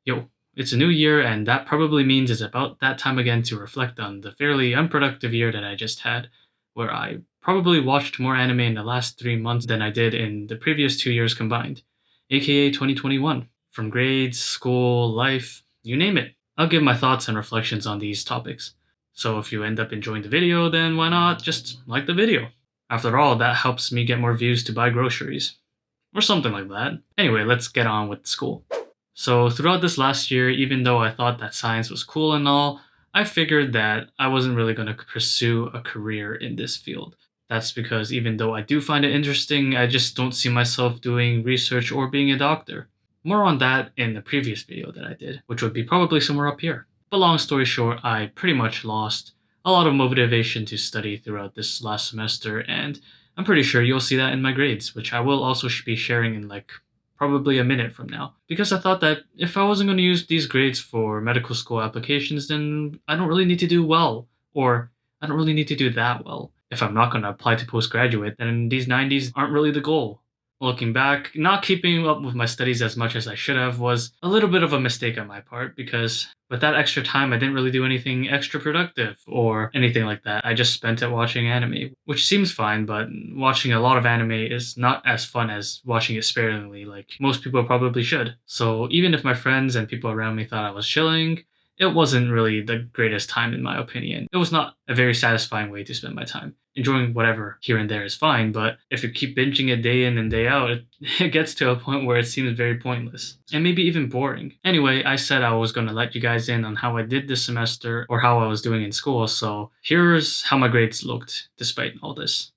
Yo, it's a new year, and that probably means it's about that time again to reflect on the fairly unproductive year that I just had, where I probably watched more anime in the last 3 months than I did in the previous 2 years combined, aka 2021. From grades, school, life, you name it. I'll give my thoughts and reflections on these topics. So if you end up enjoying the video, then why not just like the video? After all, that helps me get more views to buy groceries. Or something like that. Anyway, let's get on with school. So throughout this last year, even though I thought that science was cool and all, I figured that I wasn't really going to pursue a career in this field. That's because even though I do find it interesting, I just don't see myself doing research or being a doctor. More on that in the previous video that I did, which would be probably somewhere up here. But long story short, I pretty much lost a lot of motivation to study throughout this last semester, and I'm pretty sure you'll see that in my grades, which I will also be sharing in like probably a minute from now. Because I thought that if I wasn't going to use these grades for medical school applications, then I don't really need to do well, or I don't really need to do that well. If I'm not going to apply to postgraduate, then these 90s aren't really the goal. Looking back, not keeping up with my studies as much as I should have was a little bit of a mistake on my part because with that extra time, I didn't really do anything extra productive or anything like that. I just spent it watching anime, which seems fine, but watching a lot of anime is not as fun as watching it sparingly, like most people probably should. So even if my friends and people around me thought I was chilling, it wasn't really the greatest time in my opinion. It was not a very satisfying way to spend my time. Enjoying whatever here and there is fine, but if you keep binging it day in and day out, it gets to a point where it seems very pointless and maybe even boring. Anyway, I said I was going to let you guys in on how I did this semester or how I was doing in school, so here's how my grades looked despite all this.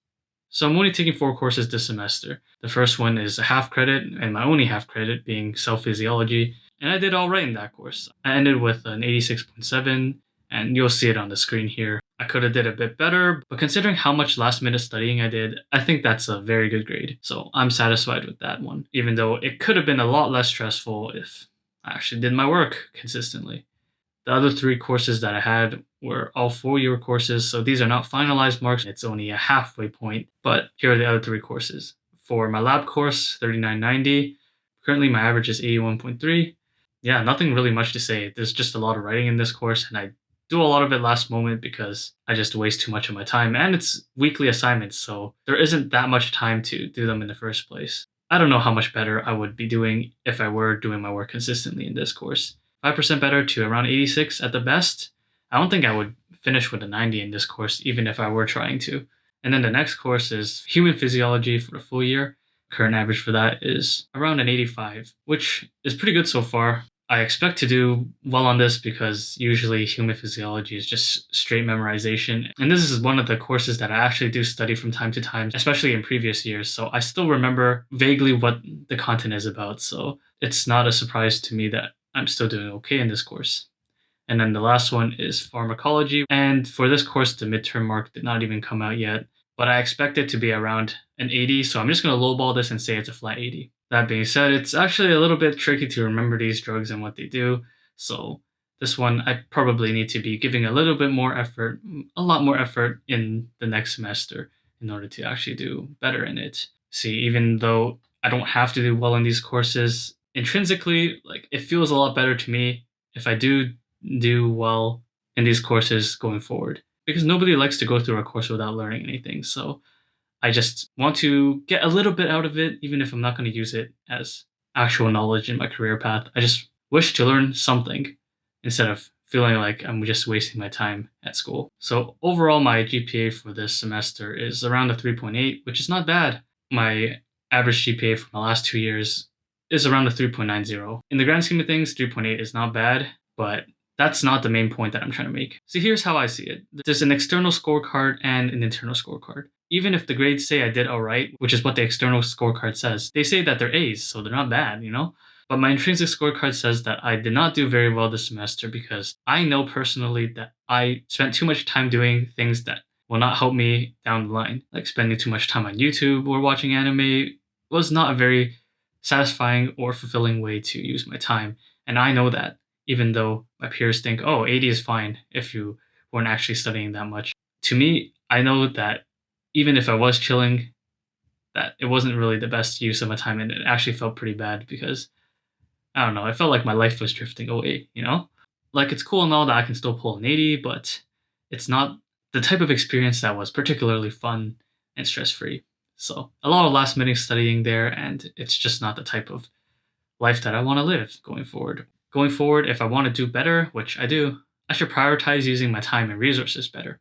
So I'm only taking 4 courses this semester. The first one is a half credit, and my only half credit being cell physiology, and I did all right in that course. I ended with an 86.7, and you'll see it on the screen here. I could have did a bit better, but considering how much last minute studying I did, I think that's a very good grade. So I'm satisfied with that one, even though it could have been a lot less stressful if I actually did my work consistently. The other 3 courses that I had were all 4-year courses, so these are not finalized marks. It's only a halfway point, but here are the other 3 courses. For my lab course, 3990. Currently, my average is 81.3. Yeah, nothing really much to say. There's just a lot of writing in this course, and I do a lot of it last moment because I just waste too much of my time, and it's weekly assignments, so there isn't that much time to do them in the first place. I don't know how much better I would be doing if I were doing my work consistently in this course. 5% better to around 86 at the best. I don't think I would finish with a 90 in this course, even if I were trying to. And then the next course is human physiology for the full year. Current average for that is around an 85, which is pretty good so far. I expect to do well on this because usually human physiology is just straight memorization. And this is one of the courses that I actually do study from time to time, especially in previous years. So I still remember vaguely what the content is about. So it's not a surprise to me that I'm still doing okay in this course. And then the last one is pharmacology. And for this course, the midterm mark did not even come out yet, but I expect it to be around an 80. So I'm just going to lowball this and say it's a flat 80. That being said, it's actually a little bit tricky to remember these drugs and what they do. So this one, I probably need to be giving a little bit more effort, a lot more effort in the next semester in order to actually do better in it. See, even though I don't have to do well in these courses, intrinsically, like it feels a lot better to me if I do well in these courses going forward. Because nobody likes to go through a course without learning anything. So I just want to get a little bit out of it, even if I'm not going to use it as actual knowledge in my career path. I just wish to learn something instead of feeling like I'm just wasting my time at school. So overall, my GPA for this semester is around a 3.8, which is not bad. My average GPA for my last 2 years is around a 3.90. In the grand scheme of things, 3.8 is not bad, but that's not the main point that I'm trying to make. So here's how I see it. There's an external scorecard and an internal scorecard. Even if the grades say I did all right, which is what the external scorecard says, they say that they're A's, so they're not bad, you know? But my intrinsic scorecard says that I did not do very well this semester because I know personally that I spent too much time doing things that will not help me down the line. Like spending too much time on YouTube or watching anime was not a very satisfying or fulfilling way to use my time. And I know that, even though my peers think, oh, 80 is fine if you weren't actually studying that much. To me, I know that even if I was chilling, that it wasn't really the best use of my time, and it actually felt pretty bad because I don't know, I felt like my life was drifting away, you know? Like, it's cool and all that I can still pull an 80, but it's not the type of experience that was particularly fun and stress-free. So, a lot of last-minute studying there, and it's just not the type of life that I want to live going forward. Going forward, if I want to do better, which I do, I should prioritize using my time and resources better.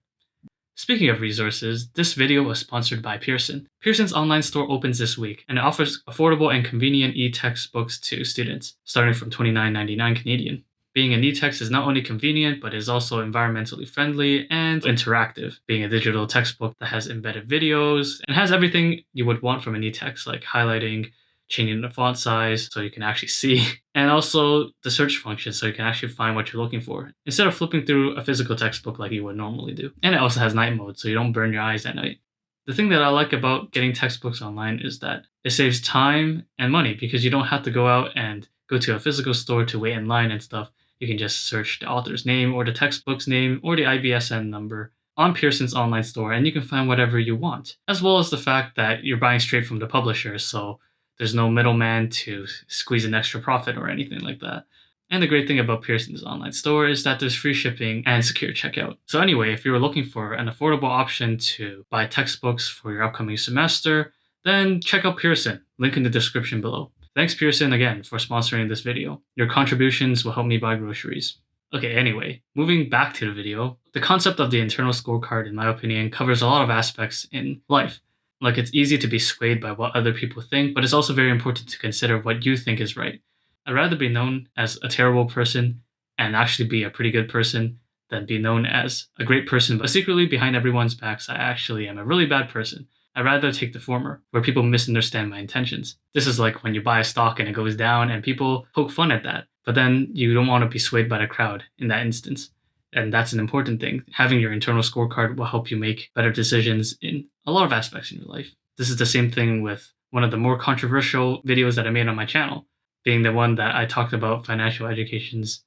Speaking of resources, this video was sponsored by Pearson. Pearson's online store opens this week and it offers affordable and convenient e-textbooks to students, starting from $29.99 Canadian. Being an e-text is not only convenient, but is also environmentally friendly and interactive, being a digital textbook that has embedded videos and has everything you would want from an e-text, like highlighting, changing the font size so you can actually see, and also the search function so you can actually find what you're looking for instead of flipping through a physical textbook like you would normally do. And it also has night mode so you don't burn your eyes at night. The thing that I like about getting textbooks online is that it saves time and money because you don't have to go out and go to a physical store to wait in line and stuff. You can just search the author's name or the textbook's name or the IBSN number on Pearson's online store and you can find whatever you want, as well as the fact that you're buying straight from the publisher, so there's no middleman to squeeze an extra profit or anything like that. And the great thing about Pearson's online store is that there's free shipping and secure checkout. So anyway, if you were looking for an affordable option to buy textbooks for your upcoming semester, then check out Pearson, link in the description below. Thanks Pearson again for sponsoring this video. Your contributions will help me buy groceries. Okay, anyway, moving back to the video, the concept of the internal scorecard, in my opinion, covers a lot of aspects in life. Like, it's easy to be swayed by what other people think, but it's also very important to consider what you think is right. I'd rather be known as a terrible person and actually be a pretty good person than be known as a great person, but secretly behind everyone's backs, I actually am a really bad person. I'd rather take the former, where people misunderstand my intentions. This is like when you buy a stock and it goes down and people poke fun at that, but then you don't want to be swayed by the crowd in that instance. And that's an important thing. Having your internal scorecard will help you make better decisions in a lot of aspects in your life. This is the same thing with one of the more controversial videos that I made on my channel, being the one that I talked about financial education's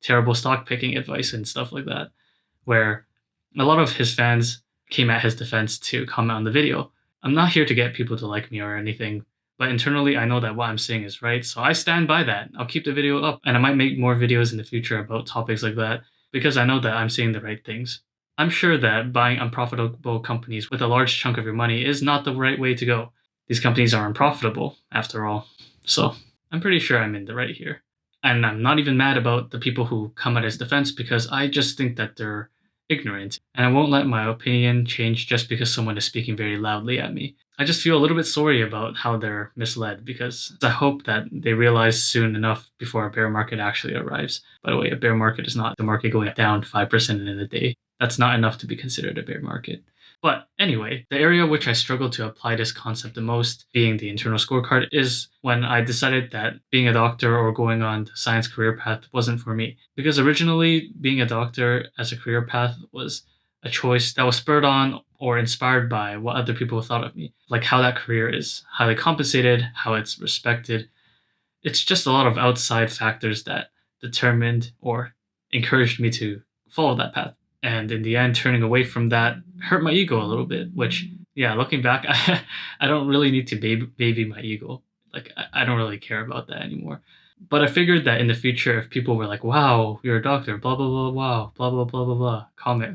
terrible stock picking advice and stuff like that, where a lot of his fans came at his defense to comment on the video. I'm not here to get people to like me or anything, but internally I know that what I'm saying is right, so I stand by that. I'll keep the video up, and I might make more videos in the future about topics like that, because I know that I'm saying the right things. I'm sure that buying unprofitable companies with a large chunk of your money is not the right way to go. These companies are unprofitable, after all, so I'm pretty sure I'm in the right here. And I'm not even mad about the people who come at his defense because I just think that they're ignorant, and I won't let my opinion change just because someone is speaking very loudly at me. I just feel a little bit sorry about how they're misled because I hope that they realize soon enough before a bear market actually arrives. By the way, a bear market is not the market going down 5% in a day. That's not enough to be considered a bear market. But anyway, the area which I struggled to apply this concept the most, being the internal scorecard, is when I decided that being a doctor or going on the science career path wasn't for me. Because originally, being a doctor as a career path was a choice that was spurred on or inspired by what other people thought of me, like how that career is highly compensated, how it's respected. It's just a lot of outside factors that determined or encouraged me to follow that path. And in the end, turning away from that hurt my ego a little bit, which, yeah, looking back, I don't really need to baby my ego. Like, I don't really care about that anymore. But I figured that in the future, if people were like, wow, you're a doctor, blah, blah, blah, wow, blah, blah, blah, blah, blah,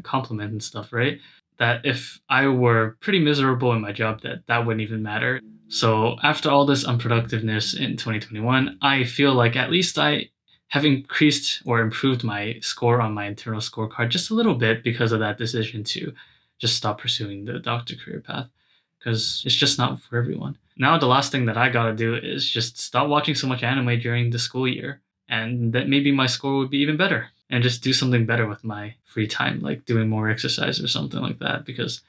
compliment and stuff, right? That if I were pretty miserable in my job, that wouldn't even matter. So after all this unproductiveness in 2021, I feel like at least I have increased or improved my score on my internal scorecard just a little bit because of that decision to just stop pursuing the doctor career path, because it's just not for everyone. Now the last thing that I gotta do is just stop watching so much anime during the school year, and that maybe my score would be even better, and just do something better with my free time, like doing more exercise or something like that, because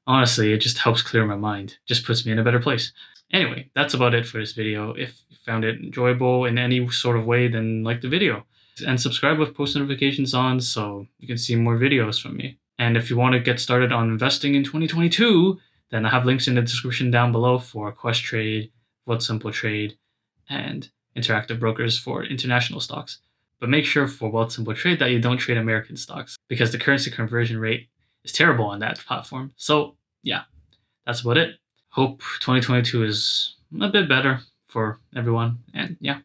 honestly, it just helps clear my mind, just puts me in a better place. Anyway, that's about it for this video. If you found it enjoyable in any sort of way, then like the video. And subscribe with post notifications on so you can see more videos from me. And if you want to get started on investing in 2022, then I have links in the description down below for Questrade, Wealthsimple Trade, and Interactive Brokers for international stocks. But make sure for Wealthsimple Trade that you don't trade American stocks, because the currency conversion rate is terrible on that platform. So yeah, that's about it. Hope 2022 is a bit better for everyone. And yeah.